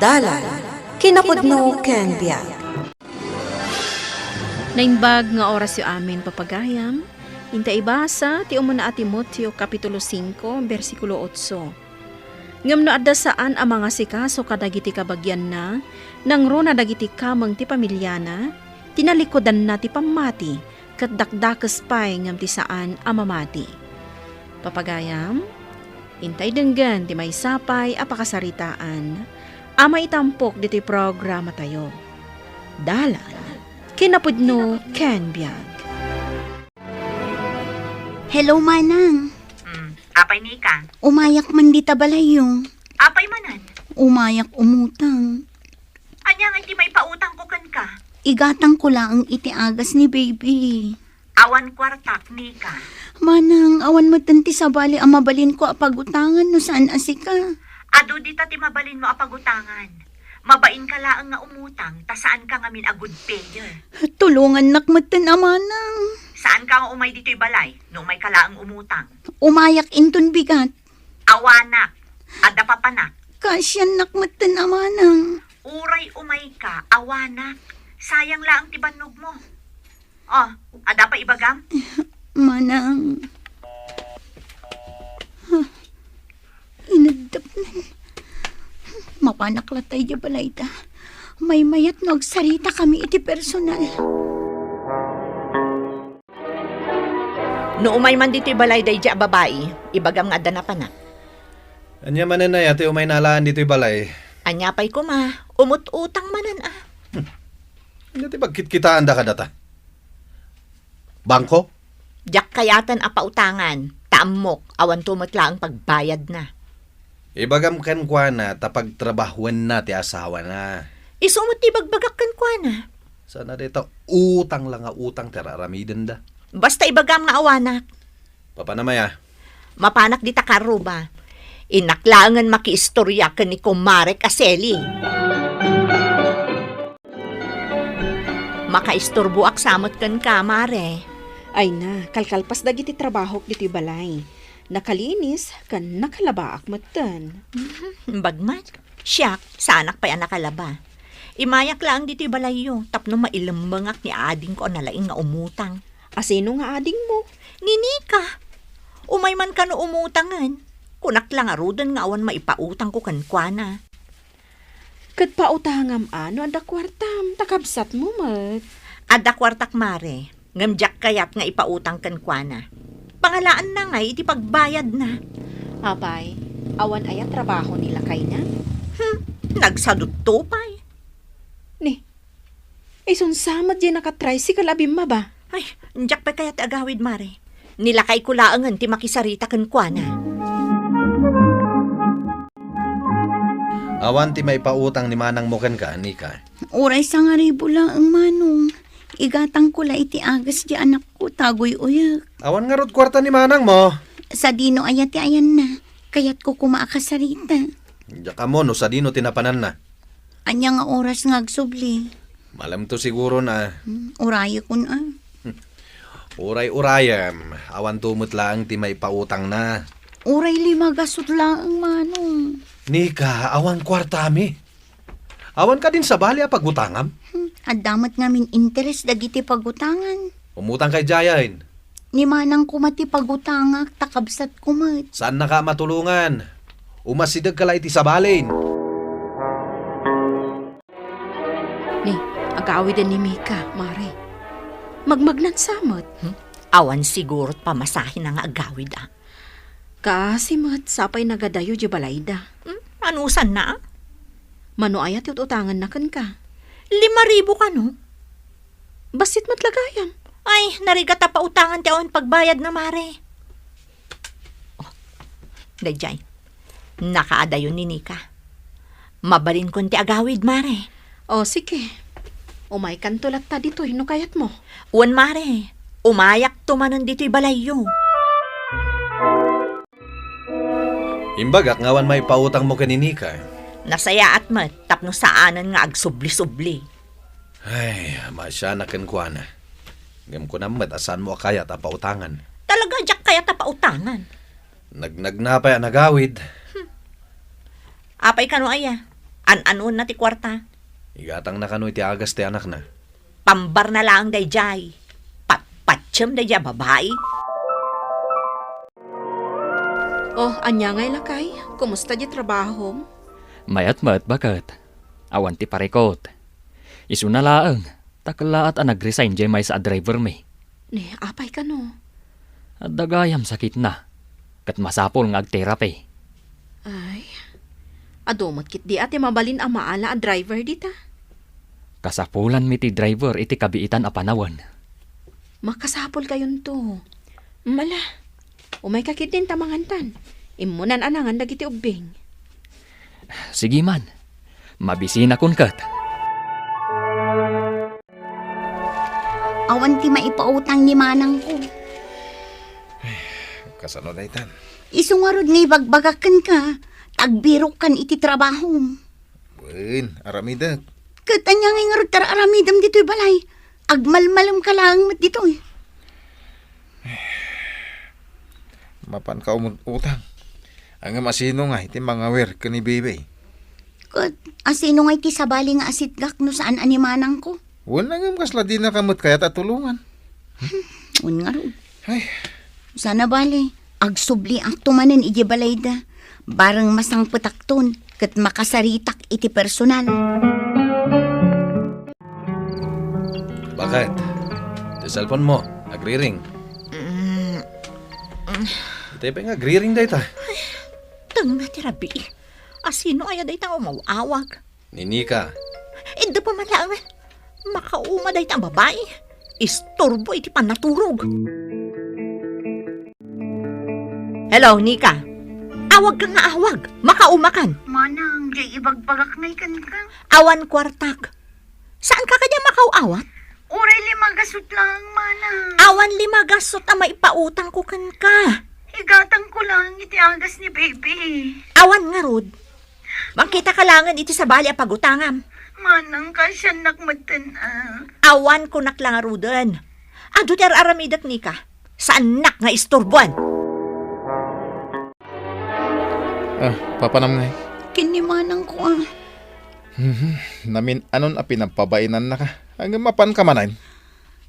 Dalan, kinapudno ken biag. Nainbag nga oras yu amin papagayam, inta ibasa ti umuna a Timoteo Kapitulo 5, versikulo 8. Ngam no adda saan ang mga sikaso kadagiti kabagyan na, nangro na dagiti kamang ti pamilyana, tinalikodan na ti pamati, kat dakdakes pay ngam ti saan ang mamati. Papagayam, intay denggan ti may sapay a pakasaritaan, ama itampok diti programa tayo. Dalan, kinapudno ken biag. Hello, Manang. Apay ni ka. Umayak man di tabalayo. Apay manan. Umayak umutang. Anya nga di may pautang ko kan ka. Igatang ko lang iti agas ni baby. Awan kwartak ni ka. Manang, awan mo tanti sa bali ang mabalin ko apagutangan no saan asika. Ado di ta ti mabalin mo apagutangan. Mabain ka laang nga umutang, ta saan ka ngamin a good payer. Tulungan nakmatan Manang. Saan ka nga umay dito'y balay, no may kalaang umutang. Umayak inton bigat. Awanak, ada papanak. Kasyan nakmatan Manang. Uray umay ka, awanak. Sayang laang ti banog mo. Oh, ada pa ibagam? Manang. Inadap na. Mapanaklatay di balay ta. May mayat no agsarita kami iti personal. No umay man dito'y balay day di babae, ibagam nga ada na panak. Anya manan na yate umay nalaan dito'y balay. Anya pa'y kuma, umut-utang manan ah. Anya ti pagkitkitaan da ka data? Bangko? Diyak kayatan a pautangan, taamok, awan tumutla ang pagbayad na. Ibagam ken kwa na tapag trabahuan na ti asawa na. Isumot ti bagbagak kan kwa na. Sana dito utang lang nga utang teraramiden da. Basta ibagam nga awanak. Papanamaya. Mapanak di takaruba. Inaklangan makiistorya ka ni Kumare Kaseli. Makaistorbo aksamot kan kamare. Ay na, kalkalpas dagiti trabahok diti balay. Nakalinis kan nakalabaak matan. Bagmat, siyak, sanak pa yan nakalaba. Imayak lang dito'y balayo, tapno mailambangak ni ading ko nalaing nga umutang. Asino nga ading mo? Ninika, umay man ka no umutangan. Kunak lang arudan nga awan maipautang ko kankwana. Kat pautangam ano, ada kwartam, takabsat mo mat. Ada kwartak mare, ngamjak kayat nga ipautang kankwana. Pangalaan na nga, iti pagbayad na. Apay, awan ayat trabaho nila kay na? Nagsadot tupay. Ni, isunsamad di nakatricycle abim ma ba? Ay, njak pa kayat agawid mare. Nilakay ko laangan ti makisarita kankwana. Awan ti may pautang ni manang mo ken ka, Nika. Uray sa nga ribo lang ang Manong. Igatang ko la iti agas di anak ko tagoy uyak. Awan nga rod kwarta ni manang mo. Sa dino ayat ti ayan na. Kayat ko kumaakasarita. Diyak mo no sa dino tinapanan na. Anya nga oras nga agsubli. Malam to siguro na. Urayo kun ah. Uray-urayam. Awan tumot lang ti may pautang na. Uray lima gasot lang ang Manong. Nika, awan kwarta mi. Awan ka din sa bali a pagutangam. At damat ngamin interes dagiti pagutangan. Umutang kay Jayain. Ni manang kumati pagutangak takabsat kumat. Saan na ka matulungan? Umasidag ka la iti sabalin. Ni, agawidan ni Mika, Mare. Magmagnan samot. Awan sigurot pamasahin na nga agawid ah. Kasi mat, sapay nagadayo di balayda. Anusan na? Mano ayat utangan na kan ka. 5,000 ka no? Basit matlagayan. Ay, narigata pa utangan ti awan pagbayad na mare. Oh, dayjay. Nakaadayon ni Nika. Mabalin kon ti agawid mare. O sige. Umay kan tulat ta dito, hino kayat mo. Uwan mare, umayak tumanon dito'y balayo. Imbagak ngawan may pautang mo ken ni Nika. Nasaya at mat, tapno saanan nga agsubli-subli. Ay, masya na ken kwa na. Ngam ko naman, asan mo kaya tapautangan? Talaga, jak kaya tapautangan. Nagnag na pa yan nagawid. Apay ka no aya. An-anon na ti kwarta. Igatang na kano iti agas ti anak na. Pambar na lang dayjay. Patpatsem dayjay babae. Oh, anya ngay lakay. Kumusta di trabaho? Mayat-mat bakit? Awan ti parekot. Isu na laeng. Takla at nag-resign jay may sa driver me. Ne, apay ka no. At dagayam sakit na. Kat masapol nga ag-therapy. Ay, adomot kit di ati mabalin ang maala a driver dita. Kasapulan mi ti driver iti kabiitan a panawan. Makasapol kayon to. Mala, umay kakit din tamangantan. Imunan anangan dagiti ubing. Sige man. Mabisina kun kat. Awan ti maipautang ni manang ko. Kasano daytan? Isungarod nga ibagbagakan ka. Tagbirok kan iti trabaho. Buin, aramidak. Katanya nga nga tara aramidam dito'y balay. Agmalmalam ka lang mat dito'y. Mapan ka utang. Ang masino nga iti mga wer ka ni bebe. Kat asino nga iti sabali nga asitgak no saan animanang ko. Wala nga kasla di na kamot kaya tatulungan. Un nga ron. Ay, Sana bali. Agsubli ang tumanan iti balay da. Barang masang patakton. Kat makasaritak iti personal. bakit? Ito cellphone mo, nagri-ring. Ito yung nagri-ring dayta. Tang na tirabi. Asino aya day tang umawawag. Ninika. Endo pa man lang. Makauma day tang babae. Istorbo iti panaturog. Hello, Nika. Awag ka nga awag. Makauma kan. Manang, jay ibagbagak na ikan ka. Awan kwartak. Saan ka kanya makauawat? Uray limagasot lang, manang. Awan limagasot ang maipautang ko kan ka. Higatang ko lang iti agas ni baby. Awan nga, Rod. Makita ka langan iti sa bali a pagutangam. Manang, kasya nakmatan Awan ko naklang Roden. Ado ter aramidak ni ka. Saan nak nga istorbuan? Papanam nga. Kinimanang ko Namin anon a pinapabainan na ka. Ang mapan ka manan.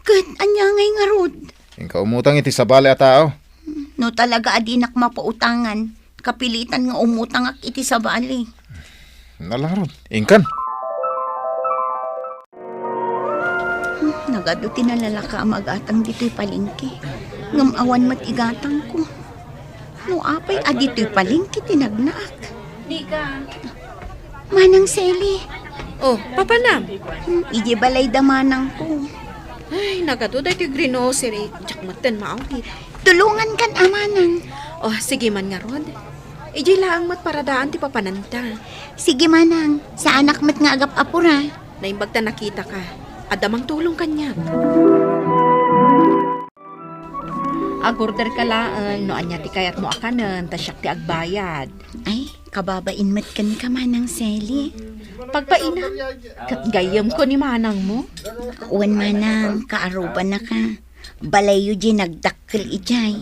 Kat, anya ngay nga rod. Yung kaumutang iti sabali a tao. No talaga adinak mapautangan. Kapilitan nga umutang ak iti sa bali. Nalarod. Ingkan. Nagado tinalalaka magatang dito'y palingki. Ngamawan mat igatang ko. No apay adito'y palingki tinagnaak. Nika. Manang Seli. Oh, papanam. Iji balay da manang ko. Ay, nagatuday ti grocery. Tsak maawit. Tulungan kan amanang. Oh, sige man nga, Rod. Iji lang mat paradaan ti papananta. Sige manang, sa anak mat nga agap apura. Naimbag ta nakita ka. Adamang tulong kanya. Agorder ka laan, no anya ti kayat mo akanan, tasyak ti agbayad. Ay, kababain mat kan ka manang Seli. Pagpainan, gayam ko ni manang mo. Uwan manang, kaaruban na ka. Balayo di nagdakkel ijay.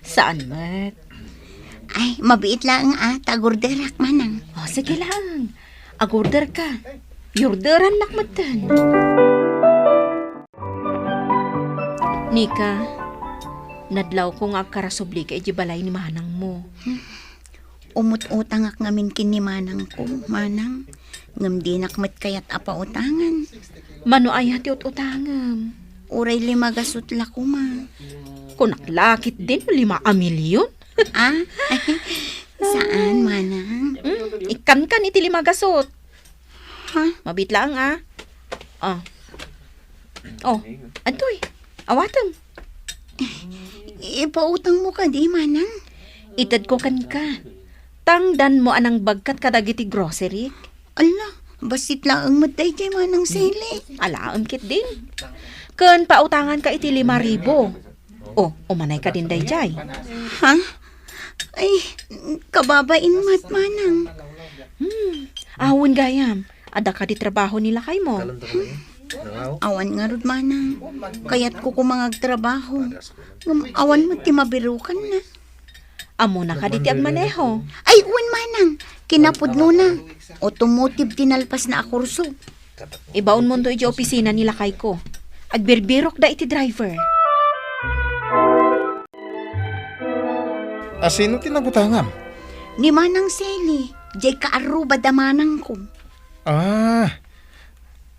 Saan mat? Ay, mabiit lang tagorderak manang. Oh, sige lang. Agorder ka. Yorderan nakmatan. Nika, nadlaw ko nga karasubli ka iji balay ni manang mo. Umut-utang ak ngamin kin ni manang ko, manang. Ngam di nakmat kayat apa utangan. Mano ay hati utangam. Uray limagasot la ko ma. Kunaklakit din 5 milyon. Saan manang? Ikan iti 5 gasot. Ha? Mabit lang Oh, antoy. Awatam. Ipautang mo ka di manang. Itad ko kan ka. Tangdan mo anang bagkat kadagiti grocery. Ala, basit lang ang matay kay manang Seli. Alaam kit din. Kun pautangan ka iti 5,000. Oh, umanay ka din dayjay. Ha? Ay, kababain mat manang. Awon gayam. Ada ka di trabaho nila kay mo. Awan nga rod manang. Kayat ko kumangag trabaho. Ngam awan mo ti mabirukan na. Amo na ka di ti agmaneho. Ay, uwan manang. manang, kinapudno na. Automotive tinalpas na akurso. Ibaon mo to iti opisina nila kay ko. Agbirbirok da iti driver. Sino tinagutangam? Ni Manang Seli, jay kaaruba da manang ko.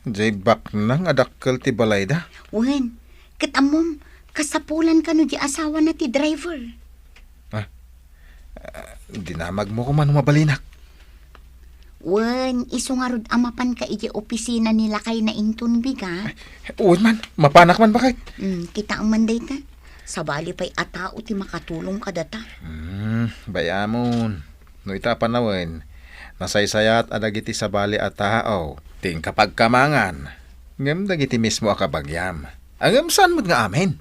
Jay bak nang adakkel ti balayda. Wen, katamom, kasapulan ka no di asawa na ti driver. Dinamag mo ko man mabalinak. Wen, isungarod amapan ka iti opisina nila kay na intun biga. Uwan man, mapanak man bakit? Kita ang manday ta. Sabali pa'y atao ti makatulong ka data. Bayamon. No ita panawen, nasaysayat adagiti sabali at tao. Ting kapag kamangan, ngem dagiti mismo akabagyam. Angem saan mo't nga amin?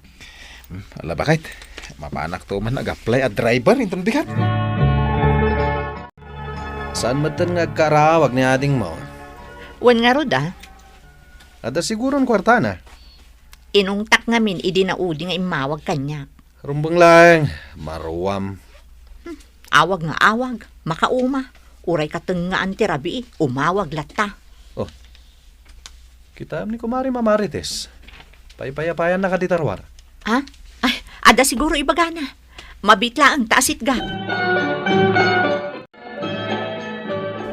Ala bakit? Mapanak to man nag-apply at driver intong bigat. Saan matan nga karawag ni ading mo? Wan nga rod Ada siguro ang kwarta na. inungtak ngamin idi na udi nga imawag kanya. Rumbang lang, maruwam. Awag nga awag, makauma. Uray katengaan ti rabi, umawag lata. Kita ni kumari mamarites. Paypayapayan na kaditarwar. Ha? Ay, ada siguro ibagana. Mabitla ang taasit ga.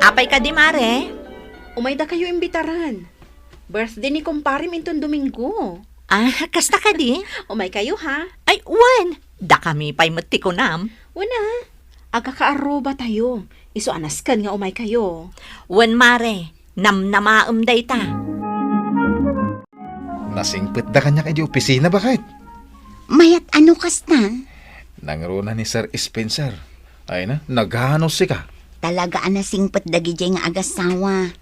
Apay ka di mare? Umayda kayo imbitaran. Birthday ni kumpare minton Domingo. Kasta ka di? Umay kayo ha? Ay, wan! Da kami pa'y matikunam. Wana. Aga kaaroba tayo. Iso anaskan nga umay kayo. Wan mare, namnamaam day ta. Nasingpit da kanya kay di opisina bakit? Mayat ano kastan? Nangruna ni Sir Spencer. Ay na, naghanos ka. Talaga anasingpat dagi jay nga agasawa.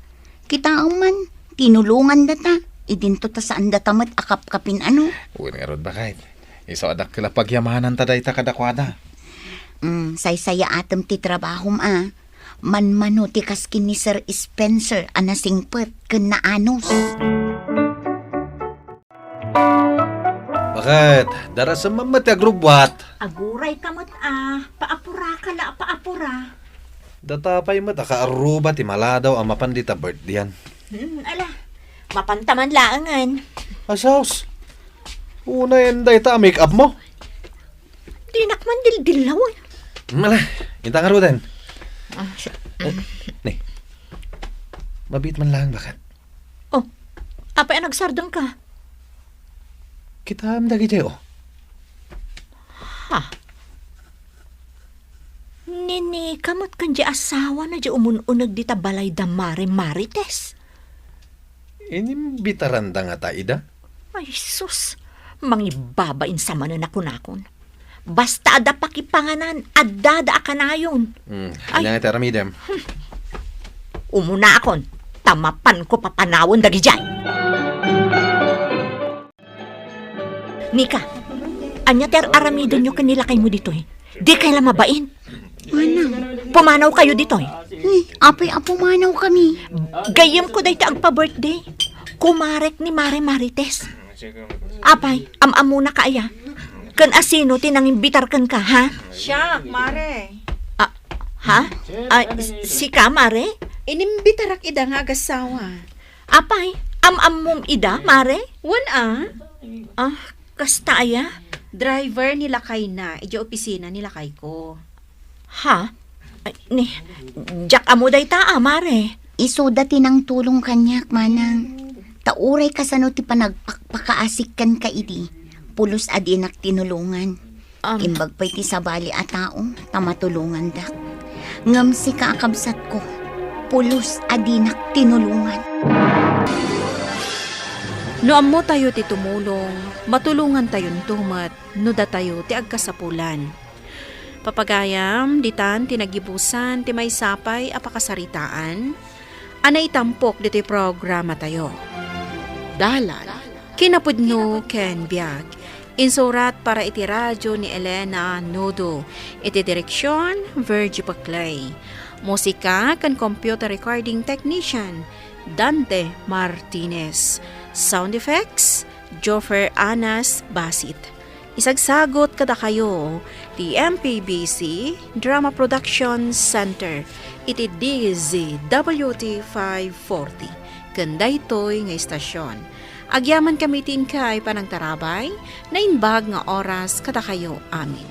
Kita man, tinulungan data. Idinto ta saan data mat akap-kapin ano. Uwan nga rod bakit? Iso adak kila pagyamanan ta day ta kadakwada. Say-saya atem ti trabahom Manmano ti kaskin ni Sir Spencer anasingpat ken naanos. Bakit? Dara sa mamat agrubwat. Aguray ka mat paapura ka la, paapura. Datapay mat akaaruba ti maladaw ang mapandita birthday yan. Ala, mapantaman laangan. Asaws. Una yan day ta make up mo. Dinakman dildilawan. Mala, intang arudan. Nih. Mabit man lang bakit? Apay nagsardang ka? Kita amdagi jayo. Nini, kamot kan di asawa na di umununag di tabalay da marites. Inimbitaranda nga ta ida. Ay, sus. Mangibabain sa manan ako-nakon. Basta ada pakipanganan, adada akanayon. Ay. Kanya nga taramidem. Umuna akon, tamapan ko papanawon dagi dyan. Nika, anya ter aramidan nyo kanila kayo mo dito eh. Di kaila mabain. Pumanaw kayo dito eh. Apay-apo manaw kami. Gayam ko dahito ang pa-birthday. Kumarek ni Mare Marites. Apay, amuna ka aya. Kan asino tinangimbitar kan ka, ha? Siya, Mare. Ha? Si ka, Mare? Inimbitarak ida nga agasawa. Apay, mum ida, Mare? Wana. Kasta aya? Driver nila kay na. Iji opisina nila kay ko. Ha? Jack amo day ta, Mare. Isuda tinang tulong kanyak manang. Tauray ka sa no ti panagpakaasik kan ka idi. Pulos adinak tinulungan. Imbag pa'y ti sabali a tao, tamatulungan dak. Ngam si kaakabsat ko, pulos adinak tinulungan. No ammo tayo ti tumulong, matulungan tayon tumat, no da tayo ti agkasapulan. Papagayam, ditan, tinagibusan, ti may sapay, apakasaritaan, anay tampok dito'y programa tayo. Dalan, kinapudno ken biag, insurat para iti radyo ni Elena Nodo, iti direksyon, Virgie Paclay. Musika kan computer recording technician, Dante Martinez. Sound effects, Joffer Anas Basit. Isagsagot kada kayo di MPBC Drama Production Center iti DZWT 540 kanda ito'y nga istasyon. Agyaman kami tin kay panang tarabay na inbag nga oras kada kayo amin.